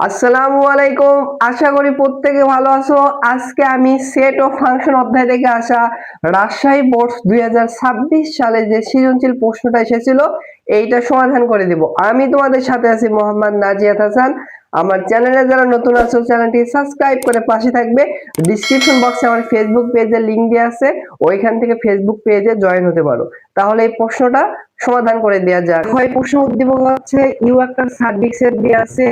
আসসালামু আলাইকুম। আশা করি প্রত্যেকে ভালো আছো। আজকে আমি সেট ও ফাংশন অধ্যায় থেকে আসা রাজশাহী বোর্ড 2026 সালে যে সৃজনশীল প্রশ্নটা এসেছিল এইটা সমাধান করে দিব। আমি তোমাদের সাথে আছি মোহাম্মদ নাজিয়াত হাসান। আমার চ্যানেলে যারা নতুন আছো চ্যানেলটি সাবস্ক্রাইব করে পাশে থাকবে। ডিসক্রিপশন বক্সে আমার ফেসবুক পেজের লিংক দেওয়া আছে, ওইখান থেকে ফেসবুক পেজে জয়েন হতে পারো। তাহলে এই প্রশ্নটা সমাধান করে দেওয়া যাক। হয় প্রশ্ন উদ্দীপক হচ্ছে ইউ একটা সার্ভিস সেট দেওয়া আছে,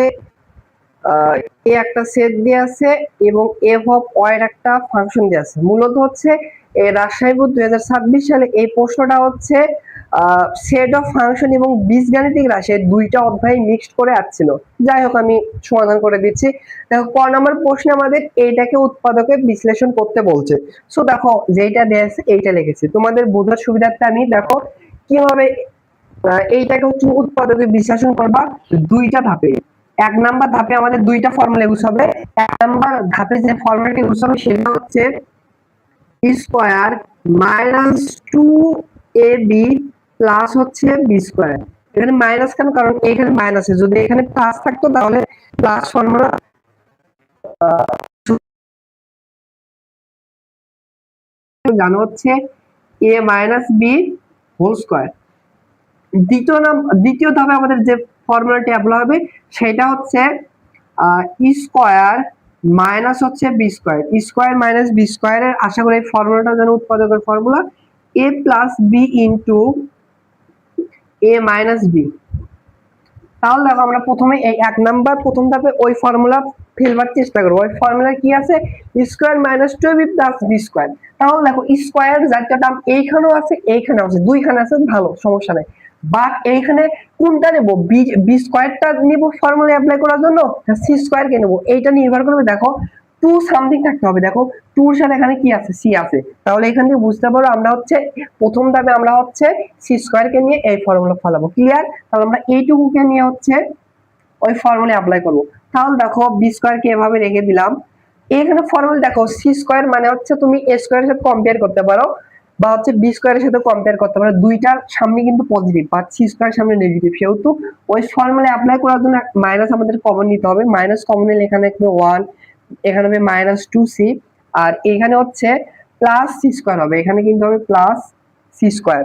এ একটা সেট দেওয়া আছে এবং এফ অফ ওয়াই এর একটা ফাংশন দেওয়া আছে। মূলত হচ্ছে এই রাজশাহী বোর্ড 2026 সালে এই প্রশ্নটা হচ্ছে সেট অফ ফাংশন এবং বীজগাণিতিক রাশি দুইটা অধ্যায় মিক্সড করে আসছিল। যাই হোক আমি সমাধান করে দিচ্ছি। দেখো ক নাম্বার প্রশ্নে আমাদের এইটাকে উৎপাদকে বিশ্লেষণ করতে বলছে। সো দেখো যেটা দেওয়া আছে এইটা লিখেছি, তোমাদের বোঝার সুবিধার্থে আমি দেখো কিভাবে এইটাকে হচ্ছে উৎপাদকে বিশ্লেষণ করবা দুইটা ধাপে। এক নাম্বার ধাপে আমাদের দুইটা ফর্মুলা ইউজ হবে। এক নাম্বার ধাপে যে ফর্মুলাটি ইউজ হবে সেটা হচ্ছে স্কয়ার মাইনাস 2ab প্লাস হচ্ছে বি স্কয়ার। এখানে মাইনাস কেন? কারণ এখানে মাইনাস আছে, যদি এখানে প্লাস থাকতো তাহলে প্লাস ফর্মুলা জানো হচ্ছে a minus b whole square. দ্বিতীয় ধাপে আমাদের যে ফর্মুলাটি অ্যাপ্লাই হবে সেটা হচ্ছে স্কয়ার মাইনাস হচ্ছে b square. Square minus b স্কয়ারের আশা করি এই ফর্মুলাটা যেন উৎপাদকের formula a plus b into a minus b. তাহলে দেখো আমরা প্রথমে এই এক নাম্বার প্রথম ধাপে ওই ফর্মুলা ফেলবার চেষ্টা করবো। ওই ফর্মুলা কি আছে? Square minus 2ab plus B square. তাহলে দেখো স্কয়ার জাতীয় টার্ম এইখানেও আছে এইখানেও আছে, দুইখানে আছে, ভালো সমস্যা নাই। বাট এইখানে কোনটা নেব? বি স্কয়ারটা নেব ফর্মুলা অ্যাপ্লাই করার জন্য, সি স্কয়ার কে নেব? এইটা নির্ভর করবে দেখো টু সামথিং থাকতে হবে। দেখো টুর সাথে এখানে কি আছে? সি আছে। তাহলে এখান থেকে বুঝতে পারো আমরা হচ্ছে প্রথম ধাপে আমরা হচ্ছে সি স্কয়ার কে নিয়ে এই ফর্মুলা ফলাবো। ক্লিয়ার? তাহলে আমরা এইটুকুকে নিয়ে হচ্ছে ওই ফর্মুলা অ্যাপ্লাই করব। তাহলে দেখো বি স্কয়ার কে এভাবে রেখে দিলাম। এখানে ফর্মুলা দেখো সি স্কয়ার মানে হচ্ছে তুমি এ স্কয়ারের সাথে কম্পেয়ার করতে পারো বা হচ্ছে বি স্কয়ারের সাথে কম্পেয়ার করতে পারো। দুইটার সামনে কিন্তু পজিটিভ বা সি স্কয়ার সামনে নেগেটিভ, সেহেতু ওই ফর্মুলা অ্যাপ্লাই করার জন্য মাইনাস আমাদের কমন নিতে হবে। মাইনাস কমন নিলে এখানে একটু 1, এখানে হবে মাইনাস 2c, আর এখানে হচ্ছে প্লাস সি স্কয়ার হবে। এখানে কিন্তু হবে প্লাস সি স্কয়ার।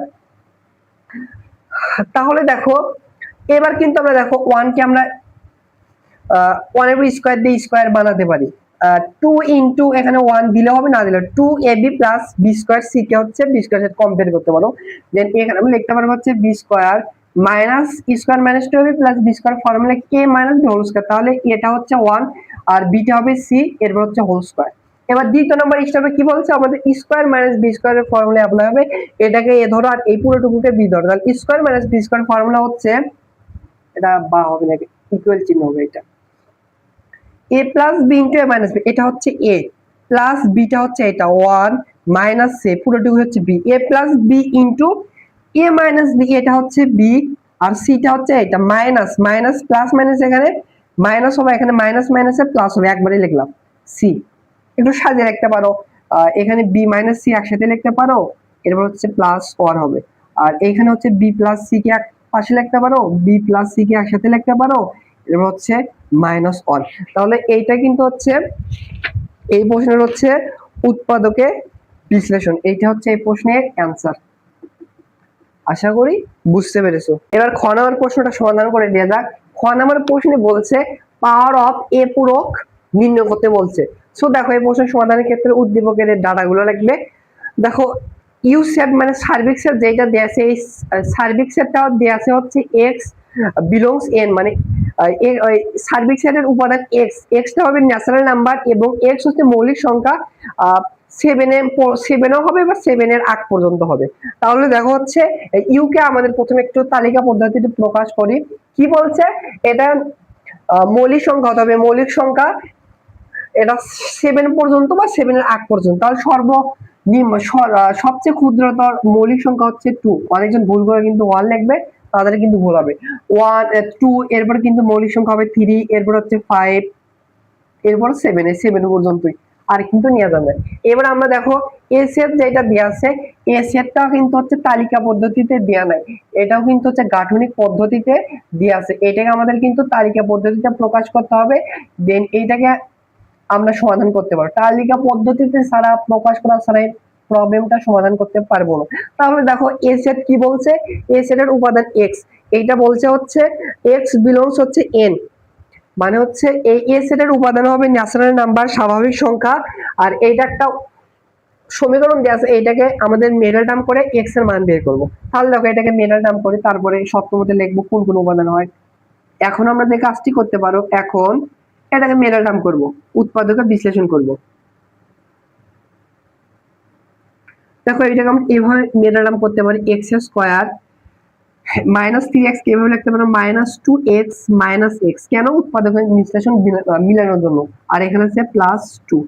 তাহলে দেখো এবার কিন্তু আমরা দেখো 1 কে আমরা 1 এর স্কয়ার দিয়ে স্কয়ার বানাতে পারি। 2 ইনটু এখানে 1 দিলে হবে, না দিলে 2ab plus B square. C কে হচ্ছে বি স্কয়ারের সাথে কম্পেয়ার করতে পারো। দেন এখানে আমরা লিখতে পারবো হচ্ছে b square minus square minus 2ab plus B square formula কে মাইনাস বি হোল স্কয়ার। তাহলে এটা হচ্ছে 1 আর বিটা হবে সি, এরপর হচ্ছে হোল স্কয়ার। এবার দ্বিতীয় নম্বর স্টেপে কি বলছে? আমাদের স্কয়ার মাইনাস বি স্কয়ারের ফর্মুলা অ্যাপ্লাই হবে। এটাকে এ ধরো আর এই পুরোটুকুকে বি ধরো। তাহলে square minus b square formula হচ্ছে, এটা বা হবে নাকি ইকুয়াল চিহ্ন হবে, এটা a plus b into a minus b. এটা হচ্ছে a প্লাস বিটা হচ্ছে এটা 1 মাইনাস a পুরোটুকু হচ্ছে b। a plus b into a minus b, এটা হচ্ছে b আর সিটা হচ্ছে এটা মাইনাস মাইনাস প্লাস মাইনাস, এখানে মাইনাস হবে, এখানে মাইনাস মাইনাসে প্লাস হবে, একবারে লিখলাম সি। একটু সাজিয়ে লিখতে পারো, এখানে বি মাইনাস সি একসাথে লিখতে পারো, এরপর হচ্ছে প্লাস 1 হবে। আর এখানে হচ্ছে বি প্লাস সি কে এক পাশে লিখতে পারো, বি প্লাস সি কে একসাথে লিখতে পারো, এরপর হচ্ছে মাইনাস 1। তাহলে এইটা কিন্তু হচ্ছে এই প্রশ্নের হচ্ছে উৎপাদকে বিশ্লেষণ। এইটা হচ্ছে এই প্রশ্নের অ্যান্সার। আশা করি বুঝতে পেরেছো। এবার খ নাম্বার প্রশ্নটা সমাধান করে দেওয়া যাক। খ নাম্বার প্রশ্নে বলছে পাওয়ার অফ এ পূরক নির্ণয় করতে বলছে। সো দেখো এই প্রশ্নের সমাধানের ক্ষেত্রে উদ্দীপকের ডাটাগুলো লাগবে। দেখো ইউ সেট মানে সার্বিক সেট যেটা দেয়া আছে, এই সার্বিক সেটটা দেয়া আছে হচ্ছে এক্স বিলংস এন, মানে সার্বিক সেটের উপাদান এক্স। এক্সটা হবে ন্যাচারাল নাম্বার এবং এক্স হচ্ছে মৌলিক সংখ্যা। 7 হবে বা 7 এর আগ পর্যন্ত হবে। তাহলে দেখো হচ্ছে ইউ কে আমাদের প্রথমে একটু তালিকা পদ্ধতিতে প্রকাশ করি। কি বলছে? এটা মৌলিক সংখ্যা হতে হবে, মৌলিক সংখ্যা এটা 7 পর্যন্ত বা 7 এর আগ পর্যন্ত। তাহলে সর্বনিম্ন সবচেয়ে ক্ষুদ্রতর মৌলিক সংখ্যা হচ্ছে 2। অনেকজন ভুল করে কিন্তু 1 লিখবে, তাদের কিন্তু ভুল হবে। 1 2, এরপর কিন্তু মৌলিক সংখ্যা হবে 3, এরপর হচ্ছে 5, এরপর 7 পর্যন্তই। আর কিন্তু নেওয়া যাবে। এবার আমরা দেখো এ সেট যেটা দেওয়া আছে, এ সেটটাও কিন্তু হচ্ছে তালিকা পদ্ধতিতে দেওয়া নাই, এটাও কিন্তু হচ্ছে গাঠনিক পদ্ধতিতে দেওয়া আছে। এটাকে আমাদের কিন্তু তালিকা পদ্ধতিতে প্রকাশ করতে হবে, দেন এইটাকে আমরা সমাধান করতে পারবো। তালিকা পদ্ধতিতে ছাড়া, প্রকাশ করা ছাড়া প্রবলেমটা সমাধান করতে পারবো না। তাহলে দেখো এ সেট কি বলছে, এ সেটের উপাদান এক্স, এইটা বলছে হচ্ছে এক্স বিলংস হচ্ছে এন, মানে হচ্ছে এই এ সেটের উপাদান হবে ন্যাচারাল নাম্বার, স্বাভাবিক সংখ্যা। আর এইটা একটা সমীকরণ দেওয়া আছে, এইটাকে আমাদের মেডাল টার্ম করে এক্স এর মান বের করব। তাহলে দেখো এটাকে মেডাল টার্ম করে তারপরে শর্ত মতে লিখবো কোন কোন উপাদান হয়। এখন আমরা যে কাজটি করতে পারো, এখন এটাকে মেডাল টার্ম করব, উৎপাদকে বিশ্লেষণ করব। দেখো এটাকে আমরা এভাবে মেডাল টার্ম করতে পারি, এক্স স্কোয়ার মাইনাস 3x কিভাবে লিখতে পারো, মাইনাস 2x মাইনাস x, কেন উৎপাদকের বিশ্লেষণ মিলানোর জন্য। আর এখানে আছে প্লাস 2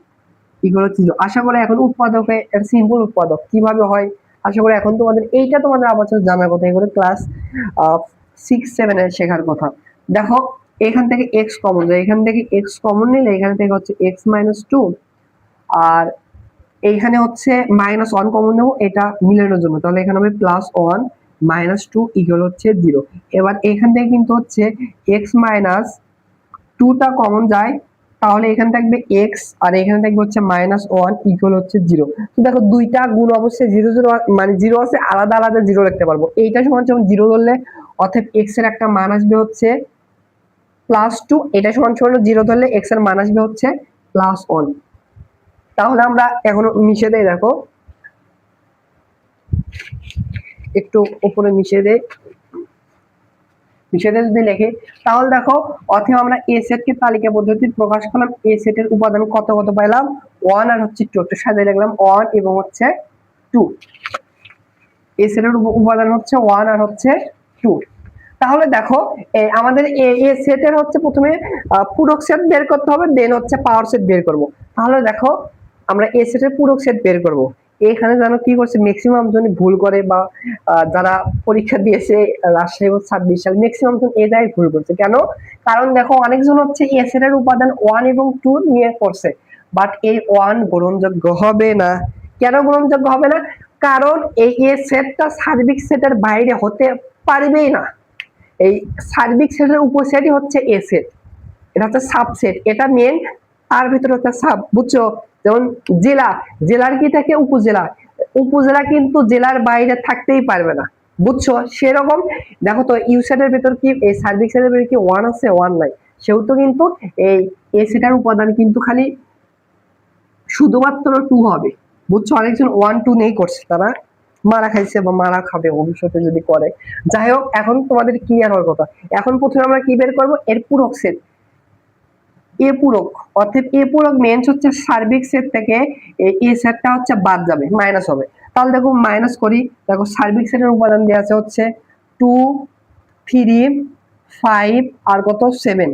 ইকুয়াল ছিল। আশা করি এখন উৎপাদকে এর সিম্পল উৎপাদক কিভাবে হয়, আশা করি এখন তোমাদের এইটা তোমাদের আপাতত জানার কথা, এগুলো ক্লাস 6-7 এ শেখার কথা। দেখো এখান থেকে x কমন যায়, এখান থেকে x কমন নিলে এখান থেকে হচ্ছে x মাইনাস 2, আর এইখানে হচ্ছে মাইনাস 1 কমন নেবো এটা মিলানোর জন্য, তাহলে এখানে হবে প্লাস 1 মাইনাস 2 ইকুয়াল হচ্ছে 0। এবার এখান থেকে কিন্তু হচ্ছে x মাইনাস 2টা কমন যায়, তাহলে এখানে থাকবে x আর এখানে থাকবে হচ্ছে মাইনাস 1 ইকুয়াল হচ্ছে 0। তো দেখো দুইটা গুণ অবশ্যই 0 0 মানে 0 আছে, আলাদা আলাদা 0 লিখতে পারবো। এইটা সমান সমান 0 ধরলে অতএব x এর একটা মান আসবে হচ্ছে প্লাস 2, এটা সমান সমান 0 ধরলে x এর মান আসবে হচ্ছে প্লাস 1। তাহলে আমরা এখন মিশে দেই, দেখো একটু উপরে মিশিয়ে দেই, মিশিয়ে যদি লিখি তাহলে দেখো অথবা আমরা এ সেট কে তালিকা পদ্ধতি প্রকাশ করলাম, এ সেটের উপাদান কত কত পাইলাম 1 আর হচ্ছে 2, একটু সাজিয়ে লিখলাম 1 এবং হচ্ছে 2, এ সেটের উপাদান হচ্ছে 1 আর হচ্ছে 2। তাহলে দেখো আমাদের এ সেটের হচ্ছে প্রথমে পূরক সেট বের করতে হবে, দেন হচ্ছে পাওয়ার সেট বের করব। তাহলে দেখো আমরা এ সেটের পূরক সেট বের করব। এখানে জানো কি করছে, ম্যাক্সিমাম জন ভুল করে, বা যারা পরীক্ষা দিয়েছে রাজশাহী 26 সাল ম্যাক্সিমাম জন এই জায়গায় ভুল করছে। কেন? কারণ দেখো অনেকজন হচ্ছে এ সেটের উপাদান 1 এবং 2 নিয়ে করছে, বাট এই 1 গ্রহণযোগ্য হবে না। কেন গ্রহণযোগ্য হবে না? কারণ এই এ সেটটা সার্বিক সেটের বাইরে হতে পারবেই না। এই সার্বিক সেটের উপসেটই হচ্ছে এ সেট, এটা হচ্ছে সাবসেট, এটা মেন, তার ভিতরে হচ্ছে সাব, বুঝছো? যেমন জেলা, জেলার কি থাকে উপজেলা, উপজেলা কিন্তু জেলার বাইরে থাকতেই পারবে না, বুঝছো? সেরকম দেখো তো ইউ সেটের ভিতর কি এই সার্বিক সেটের ভিতর কি 1 আছে? 1 নাই, সেহেতু কিন্তু এই এ সেটের উপাদান কিন্তু খালি শুধুমাত্র 2 হবে, বুঝছো? অনেকজন 1 2 নেই করছে, তারা মারা খাইছে বা মারা খাবে ভবিষ্যতে যদি করে। যাই হোক এখন তোমাদের ক্লিয়ার হওয়ার কথা। এখন প্রথমে আমরা কি বের করব, এর পূরক সেট, এ পূরক, অর্থাৎ এ পূরক মেন্স হচ্ছে সার্বিক সেট থেকে এই সেটটা হচ্ছে বাদ যাবে, মাইনাস হবে। তাহলে দেখো মাইনাস করি, দেখো সার্বিক সেটের উপাদান দেওয়া আছে হচ্ছে 2 3 5 আর কত 7,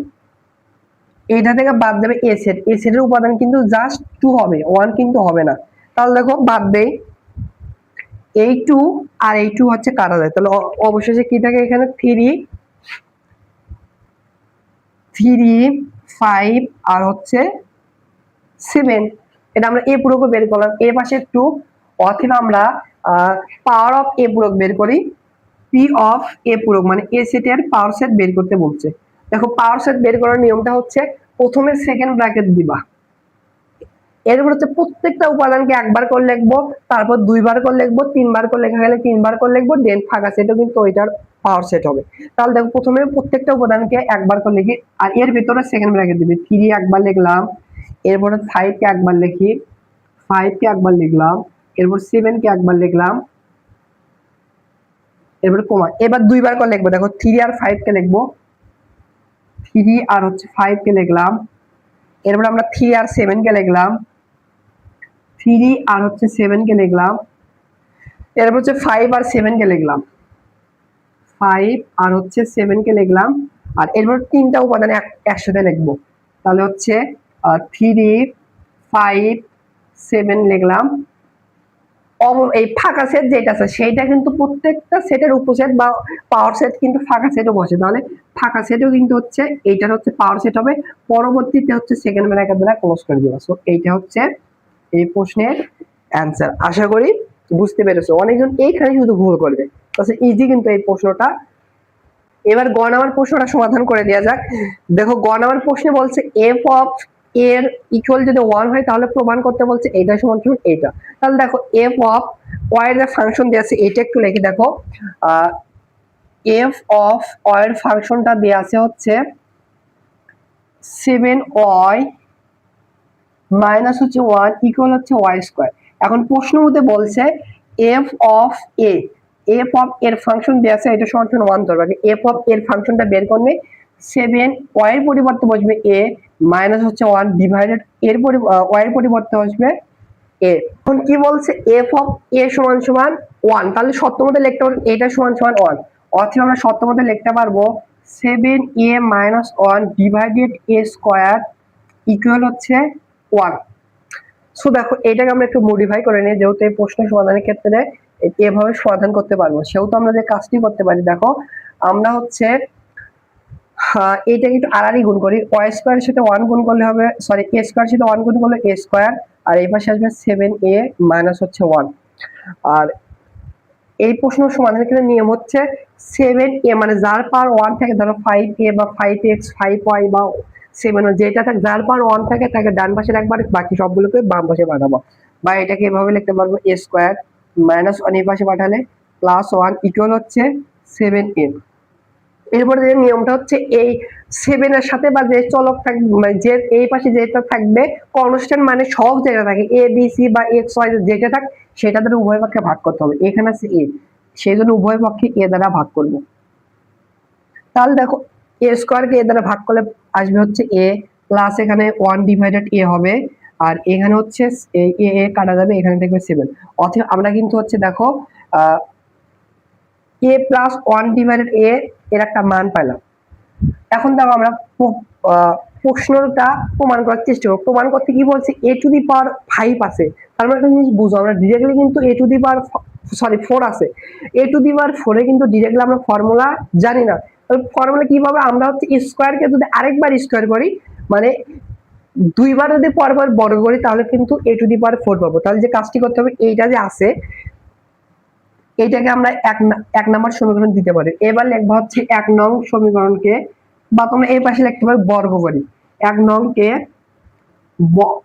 এটা থেকে বাদ দেবে এ সেট, এ সেটের উপাদান কিন্তু জাস্ট 2 হবে, 1 কিন্তু হবে না। তাহলে দেখো বাদ দেই, এই 2 আর এই 2 হচ্ছে কাটা যায়, তাহলে অবশেষে কি থাকে এখানে 3 5 আর হচ্ছে 7। এটা আমরা এ পূরক বের করলাম, এ পাশে 2, অথবা আমরা পাওয়ার অফ এ পূরক বের করি, পি অফ এ পূরক মানে এ সেটের পাওয়ার সেট বের করতে বলছে। দেখো পাওয়ার সেট বের করার নিয়মটা হচ্ছে প্রথমে সেকেন্ড ব্র্যাকেট দিবা, এরপর হচ্ছে প্রত্যেকটা উপাদানকে একবার করে লিখবো, তারপর দুইবার করে লিখবো, তিনবার করে লেখা গেলে তিনবার করে লিখবো, দেন ফাঁকা সেটও কিন্তু ওইটার পাওয়ার সেট হবে। তাহলে দেখো প্রথমে প্রত্যেকটা উপাদানকে একবার করে লিখি, আর এর ভিতরে সেকেন্ড ব্র্যাকেট দিবি, 3 একবার লিখলাম, এরপরে 5 কে একবার লিখি, 5 কে একবার লিখলাম, এরপর 7 কে একবার লিখলাম, এরপর কমা, এবার দুইবার করে লিখবো, দেখো 3 আর 5 কে লিখবো, 3 আর হচ্ছে 5 কে লিখলাম, এরপর আমরা 3 আর 7 কে লিখলাম, 3 আর হচ্ছে 7 কে লিখলাম, এরপর হচ্ছে 5 আর 7 কে লিখলাম, 5 আর হচ্ছে 7 কে লিখলাম, আর এরপর তিনটা উপাদান একসাথে লিখবো, তাহলে হচ্ছে 3 5 7 লিখলাম, এই ফাঁকা সেট যেটা আছে সেইটা কিন্তু প্রত্যেকটা সেটের উপসেট বা পাওয়ার সেট কিন্তু ফাঁকা সেটও বসে, তাহলে ফাঁকা সেটও কিন্তু হচ্ছে এইটার হচ্ছে পাওয়ার সেট হবে, পরবর্তীতে হচ্ছে সেকেন্ড ব্র্যাকেট দ্বারা ক্লোজ করে দিবা। সো এইটা হচ্ছে এই প্রশ্নের অ্যান্সার। আশা করি বুঝতে পেরেছো। অনেকজন এইখানে শুধু ভুল করবে, তাহলে ইজি কিন্তু এই প্রশ্নটা। এবার গ নাম্বার প্রশ্নটা সমাধান করে দেওয়া যাক। দেখো গ নাম্বার প্রশ্নে বলছে এফ অফ এর ইকুয়াল যদি 1 হয় তাহলে প্রমাণ করতে বলছে এটা সমান সমান এটা। তাহলে দেখো এফ অফ ওয়াই এর ফাংশন দেওয়া আছে, এটা একটু লিখে দেখো। এফ অফ ওয়াই এর ফাংশনটা দেওয়া আছে হচ্ছে 7y মাইনাস হচ্ছে 1 ইকুয়াল হচ্ছে ওয়াই স্কয়ার। এখন প্রশ্নের মধ্যে বলছে F of A, F of এর ফাংশন দেওয়া আছে এটা সমান সমান 1 ধরবে। এফ অফ এর ফাংশনটা বের করলে 7y এর পরিবর্তে বসবে a মাইনাস হচ্ছে 1 ডিভাইডেড এর y এর পরিবর্তে বসবে a। এখন কি বলছে এফ অফ a সমান সমান 1, তাহলে সত্য মধ্যে লিখতে পারবো এটা সমান সমান 1, অথবা আমরা সত্য মধ্যে লিখতে পারবো 7a minus 1 divided a square equal হচ্ছে 1। সো দেখো এটাকে আমরা একটু মডিফাই করে নিই, যেহেতু এই প্রশ্ন সমাধানের ক্ষেত্রে এভাবে সমাধান করতে পারবো, সেহেতু আমরা যে কাজটি করতে পারি দেখো আমরা হচ্ছে এইটাকে একটু আড়াআড়ি গুণ করি। ওয়াই স্কয়ারের সাথে 1 গুণ করলে হবে, সরি এ স্কয়ারের সাথে 1 গুণ করলে এ স্কয়ার, আর এই পাশে আসবে 7a মাইনাস হচ্ছে 1। আর এই প্রশ্ন সমাধানের ক্ষেত্রে নিয়ম হচ্ছে 7a মানে যার পাওয়ার 1 থাকে, ধরো 5a বা 5x 5y বা 7 যেটা থাকে যার পাওয়ার 1 থাকে তাকে ডান পাশে রাখবো, বাকি সবগুলোকে বাম পাশে পাঠাবো। বা এটাকে এভাবে লিখতে পারবো a স্কয়ার মাইনাস 1 এই পাশে পাঠালে প্লাস 1 ইকুয়াল হচ্ছে 7a। এরপরে যে নিয়মটা হচ্ছে এই 7 এর সাথে বা যে চলক থাকবে মানে যে এই পাশে যেটা থাকবে কনস্ট্যান্ট মানে সহগ যেটা থাকে a b c বা x y যেটা থাকে সেটা দ্বারা উভয় পক্ষে ভাগ করতে হবে। এখানে আছে a, সেই জন্য উভয় পক্ষে a দ্বারা ভাগ করব। তাহলে দেখো a স্কয়ার কে a দ্বারা ভাগ করলে আসবে হচ্ছে a প্লাস এখানে 1 ডিভাইডেড a হবে, আর এখানে হচ্ছে a a কাটা যাবে, এখানে থাকবে 7। অতএব আমরা কিন্তু হচ্ছে দেখো a প্লাস 1 ডিভাইডেড a এর একটা মান পাইলাম। এখন দেখো আমরা প্রশ্নটা প্রমাণ করার চেষ্টা করব। প্রমাণ করতে কি বলছে a টু দি পাওয়ার 5 আছে, তার মানে একটা জিনিস বুঝো আমরা ডিরেক্টলি কিন্তু a টু দি পাওয়ার 4 আছে, a টু দি পাওয়ার 4 এ কিন্তু ডিরেক্টলি আমরা ফর্মুলা জানি না। তাহলে ফর্মুলা কিভাবে আমরা হচ্ছে স্কয়ার কে যদি আরেকবার স্কয়ার করি মানে দুইবার যদি পরপর বর্গ করি তাহলে কিন্তু a টু দি পাওয়ার 4 পাবো। তাহলে যে কাজটি করতে হবে এইটা যে আছে এইটাকে আমরা এক নম্বর সমীকরণ দিতে পারি। এবার লিখবা হচ্ছে 1 নং সমীকরণকে, বা তোমরা এই পাশে লিখতে পারো বর্গ করি। 1 নং কে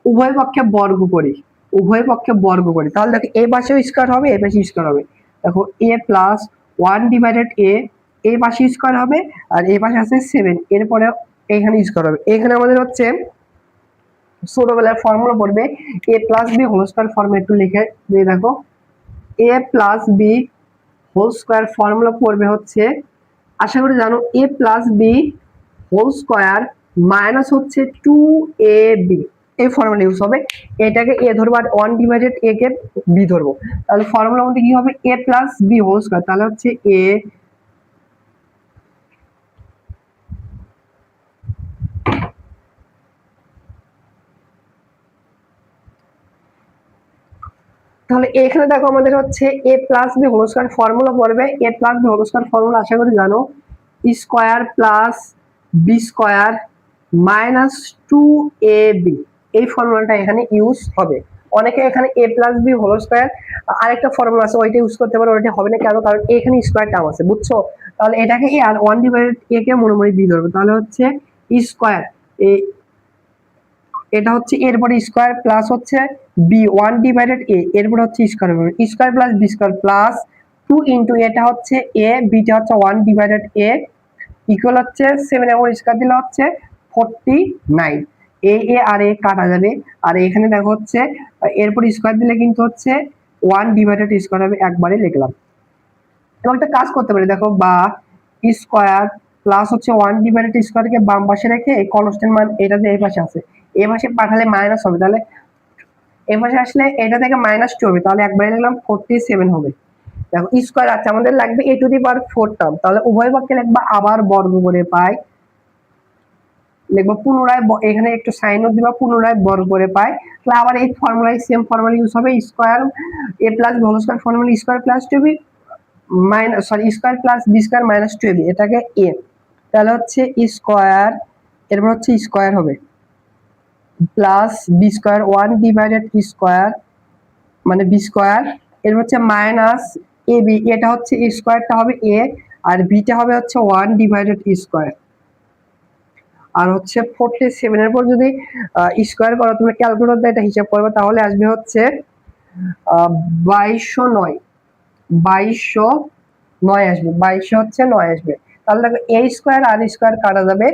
উভয় পক্ষে বর্গ করি, উভয় পক্ষে বর্গ করি। তাহলে দেখো এই পাশেও স্কয়ার হবে এই পাশে স্কয়ার হবে। দেখো a প্লাস 1 ডিভাইডেড a এই পাশে স্কয়ার হবে, আর এই পাশে আছে 7 এরপরে এখানে স্কয়ার হবে। এখানে আমাদের হচ্ছে ছোটবেলার ফর্মুলা পড়বে a plus b whole square ফর্মে একটু লিখে দিয়ে দেখো a plus b whole square formula পড়বে হচ্ছে, আশা করি জানো, a plus b whole square minus হচ্ছে 2ab এই ফর্মুলা ইউজ হবে। এটাকে a ধরবো আর 1 ডিভাইডেড a কে b ধরবো, তাহলে ফর্মুলার মধ্যে কি হবে a plus b whole square, তাহলে হচ্ছে a তাহলে এখানে দেখো আমাদের হচ্ছে a plus b whole square formula পড়বে, a plus b whole square formula আশা করি জানো, square plus b square minus 2ab এই ফর্মুলাটা এখানে ইউজ হবে। অনেকে এখানে a plus b whole square আরেকটা ফর্মুলা আছে ওইটা ইউজ করতে পারো, ওইটা হবে না কেন, কারণ এখানে স্কয়ার টার্ম আছে বুঝছো। তাহলে এটাকে a আর 1 ডিভাইডেড a কে মনে মনে b ধরবে, তাহলে হচ্ছে স্কয়ার এটা হচ্ছে এরপরে স্কয়ার প্লাস হচ্ছে বি 1 ডিভাইডেড এ এরপরে হচ্ছে স্কয়ার হবে square plus B square plus 2 into এটা হচ্ছে এ বিটা হচ্ছে 1 ডিভাইডেড এ ইকুয়াল হচ্ছে 7 এর স্কয়ার দিলে হচ্ছে 49। এ আর এ কাটা যাবে, আর এখানে দেখো হচ্ছে এরপর স্কয়ার দিলে কিন্তু হচ্ছে 1 ডিভাইডেড স্কয়ার হবে, একবারে লিখলাম। এবং একটা কাজ করতে পারি দেখো, বা স্কয়ার প্লাস হচ্ছে 1 ডিভাইডেড স্কয়ারকে বাম পাশে রেখে এই কনস্ট্যান্ট মান এটা যে এই পাশে আছে এই পাশে পাঠালে মাইনাস হবে, তাহলে এই পাশে আসলে এটা থেকে -2 হবে, তাহলে একবারে লিখলাম 47 হবে। দেখো স্কয়ার আছে আমাদের লাগবে a to the power 4 term, তাহলে উভয় পক্ষে লিখবা আবার বর্গ করে পাই লিখবো পুনরায় এখানে একটু সাইন দিবা, পুনরায় বর্গ করে পাই। তাহলে আবার এই ফর্মুলায় সেম ফর্মুলা ইউজ হবে, square a plus whole square formula square plus 2b minus square plus B square minus 2b, এটাকে এ, তাহলে হচ্ছে স্কয়ার, এরপর হচ্ছে স্কয়ার হবে plus B square 1 divided square মানে বি স্কয়ার, এর হচ্ছে মাইনাস এ বি, এটা হচ্ছে স্কয়ারটা হবে এ আর বিটা হবে হচ্ছে 1 ডিভাইডেড স্কয়ার। আর হচ্ছে 47 এর পর যদি স্কয়ার করো তুমি ক্যালকুলেটর দিয়ে এটা হিসাব করবে, তাহলে আসবে হচ্ছে 2209, 2209 আসবে, 22 হচ্ছে 9 আসবে। তাহলে দেখো এ স্কয়ার আর স্কয়ার কাটা যাবে,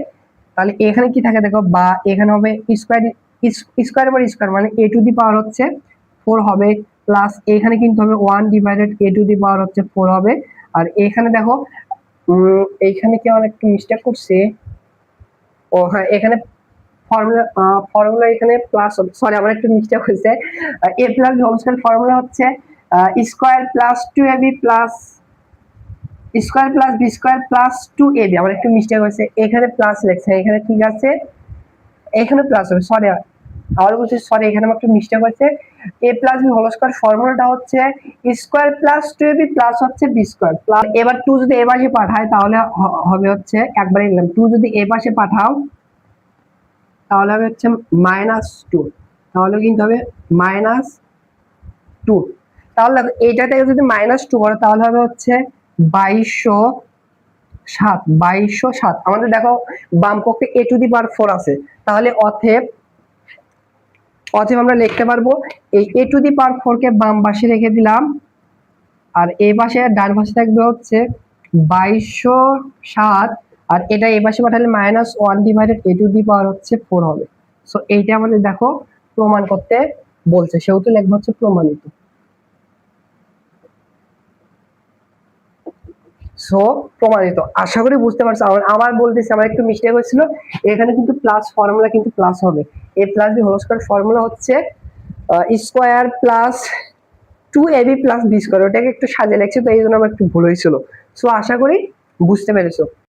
তাহলে এখানে কি থাকে দেখো, বা এখানে হবে স্কয়ার, স্কয়ার পর স্কয়ার মানে a টু দি পাওয়ার হচ্ছে 4 হবে, প্লাস এখানে কিন্তু হবে 1 ডিভাইডেড a টু দি পাওয়ার হচ্ছে 4 হবে। আর এখানে দেখো এইখানে কি অনেক মিস্টেক করছে, ও হ্যাঁ এখানে ফর্মুলা এখানে প্লাস, সরি আমার একটু মিস্টেক হয়েছে, a plus whole square formula হচ্ছে square plus 2ab plus square plus B square plus 2ab, আমার একটু মিস্টেক হয়েছে, এখানে প্লাস লেখছে, এখানে ঠিক আছে, এখানে প্লাস হবে, সরি আবার বলছি সরি, এখানে আমার একটু মিস্টেক হয়েছে। a plus b whole square ফর্মুলাটা হচ্ছে স্কয়ার প্লাস 2ab প্লাস হচ্ছে বি স্কয়ার, প্লাস এবার 2 যদি এ পাশে পাঠায় তাহলে হবে হচ্ছে একবারে নিলাম, 2 যদি এ পাশে পাঠাও তাহলে হবে হচ্ছে -2, তাহলে কিন্তু হবে -2, তাহলে এইটা থেকে যদি -2 করো তাহলে হবে হচ্ছে 2207, 2207। আমাদের দেখো বাম পক্ষে a টু দি পাওয়ার 4 আছে, তাহলে অতএব আমরা লিখতে পারবো এই a টু দি পাওয়ার 4 কে বাম পাশে রেখে দিলাম, আর এই পাশে ডান পাশে থাকবে হচ্ছে 2207, আর এটা এই পাশে পাঠালে -1 ডিভাইডেড a টু দি পাওয়ার হচ্ছে 4 হবে। সো এইটা আমাদের দেখো প্রমাণ করতে বলছে, সেহেতু লিখবো হচ্ছে প্রমাণিত। সো প্রমাণিত, আশা করি বুঝতে পারছো। আমার বলতেছি আমার একটু মিস্টেক হয়েছিল, এখানে কিন্তু প্লাস ফর্মুলা কিন্তু প্লাস হবে, a plus b whole square formula হচ্ছে square plus 2ab plus B square, ওটাকে একটু সাজিয়ে লিখছি তো এই জন্য আমার একটু ভুল হয়েছিল। সো আশা করি বুঝতে পেরেছো।